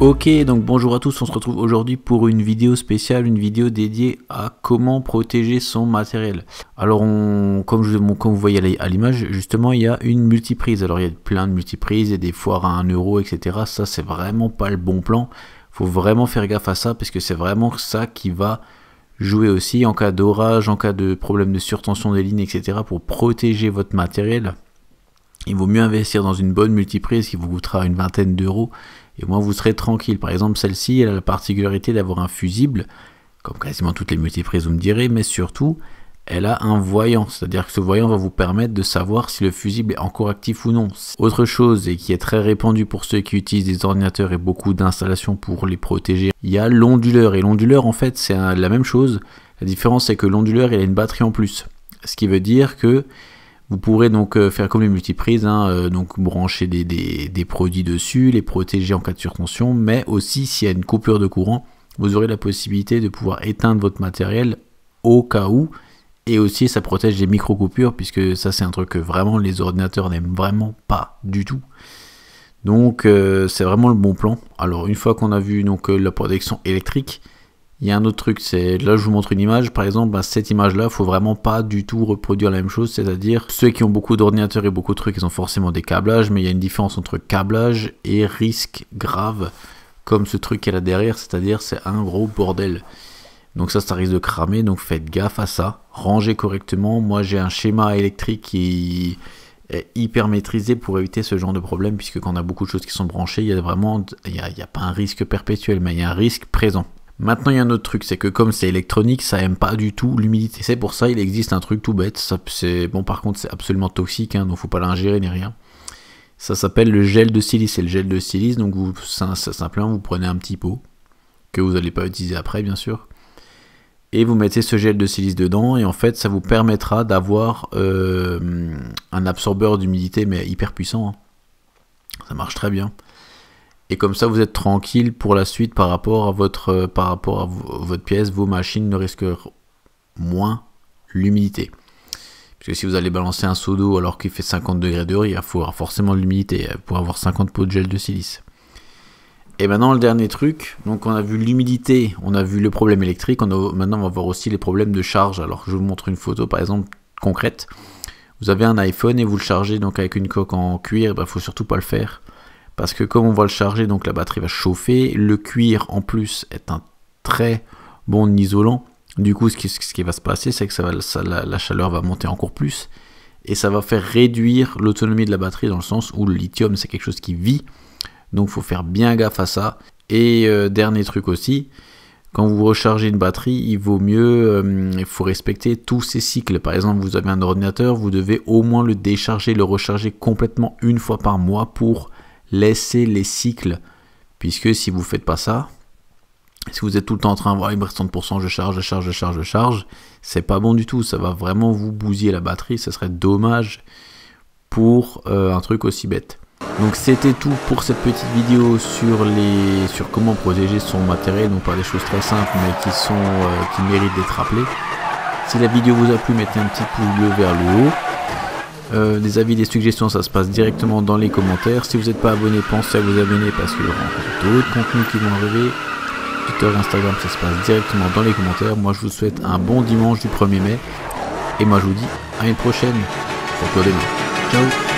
Ok, donc bonjour à tous, on se retrouve aujourd'hui pour une vidéo spéciale, une vidéo dédiée à comment protéger son matériel. Alors comme vous voyez à l'image, justement il y a une multiprise. Alors il y a plein de multiprises et des foires à 1 euro, etc. Ça c'est vraiment pas le bon plan. Faut vraiment faire gaffe à ça parce que c'est vraiment ça qui va jouer aussi en cas d'orage, en cas de problème de surtension des lignes, etc. Pour protéger votre matériel. Il vaut mieux investir dans une bonne multiprise qui vous coûtera une vingtaine d'euros et au moins vous serez tranquille. Par exemple, celle-ci, elle a la particularité d'avoir un fusible, comme quasiment toutes les multiprises vous me direz, mais surtout, elle a un voyant, c'est-à-dire que ce voyant va vous permettre de savoir si le fusible est encore actif ou non. Autre chose, et qui est très répandue pour ceux qui utilisent des ordinateurs et beaucoup d'installations pour les protéger, il y a l'onduleur. Et l'onduleur, en fait, c'est la même chose. La différence, c'est que l'onduleur, il a une batterie en plus. Ce qui veut dire que vous pourrez donc faire comme les multiprises, donc brancher des produits dessus, les protéger en cas de surtension, mais aussi s'il y a une coupure de courant, vous aurez la possibilité de pouvoir éteindre votre matériel au cas où, et aussi ça protège les micro-coupures, puisque ça c'est un truc que vraiment les ordinateurs n'aiment vraiment pas du tout. Donc c'est vraiment le bon plan. Alors une fois qu'on a vu donc la protection électrique, il y a un autre truc, c'est là je vous montre une image, par exemple, cette image là, il faut vraiment pas du tout reproduire la même chose, c'est-à-dire ceux qui ont beaucoup d'ordinateurs et beaucoup de trucs, ils ont forcément des câblages, mais il y a une différence entre câblage et risque grave, comme ce truc qu'elle a derrière, c'est-à-dire c'est un gros bordel. Donc ça risque de cramer, donc faites gaffe à ça, rangez correctement. Moi j'ai un schéma électrique qui est hyper maîtrisé pour éviter ce genre de problème, puisque quand on a beaucoup de choses qui sont branchées, il y a vraiment, il y a pas un risque perpétuel, mais il y a un risque présent. Maintenant, il y a un autre truc, c'est que comme c'est électronique, ça aime pas du tout l'humidité. C'est pour ça il existe un truc tout bête. Bon, par contre, c'est absolument toxique, donc faut pas l'ingérer ni rien. Ça s'appelle le gel de silice. Et le gel de silice, donc simplement vous prenez un petit pot que vous n'allez pas utiliser après, bien sûr, et vous mettez ce gel de silice dedans. Et en fait, ça vous permettra d'avoir un absorbeur d'humidité, mais hyper puissant. Ça marche très bien. Et comme ça, vous êtes tranquille pour la suite par rapport à votre pièce. Vos machines ne risquent moins l'humidité. Parce que si vous allez balancer un seau d'eau alors qu'il fait 50 degrés dehors, il faut avoir forcément de l'humidité pour avoir 50 pots de gel de silice. Et maintenant, le dernier truc. Donc, on a vu l'humidité, on a vu le problème électrique. Maintenant, on va voir aussi les problèmes de charge. Alors, je vous montre une photo, par exemple, concrète. Vous avez un iPhone et vous le chargez donc avec une coque en cuir. Il ne faut surtout pas le faire. Parce que comme on va le charger, donc la batterie va chauffer. Le cuir en plus est un très bon isolant. Du coup, ce qui va se passer, c'est que la chaleur va monter encore plus. Et ça va faire réduire l'autonomie de la batterie, dans le sens où le lithium, c'est quelque chose qui vit. Donc il faut faire bien gaffe à ça. Et dernier truc aussi, quand vous rechargez une batterie, il faut respecter tous ces cycles. Par exemple, vous avez un ordinateur, vous devez au moins le décharger, le recharger complètement une fois par mois pour laissez les cycles, puisque si vous faites pas ça, si vous êtes tout le temps en train de voir il me reste 30%, je charge, c'est pas bon du tout, ça va vraiment vous bousiller la batterie, ça serait dommage pour un truc aussi bête. Donc c'était tout pour cette petite vidéo sur comment protéger son matériel, donc par des choses très simples mais qui méritent d'être rappelées. Si la vidéo vous a plu, mettez un petit pouce bleu vers le haut. Des avis, des suggestions, ça se passe directement dans les commentaires. Si vous n'êtes pas abonné, pensez à vous abonner parce qu'il y aura encore d'autres contenus qui vont arriver. Twitter, Instagram, ça se passe directement dans les commentaires. Moi, je vous souhaite un bon dimanche du 1er mai. Et moi, je vous dis à une prochaine. Sur demain. Ciao.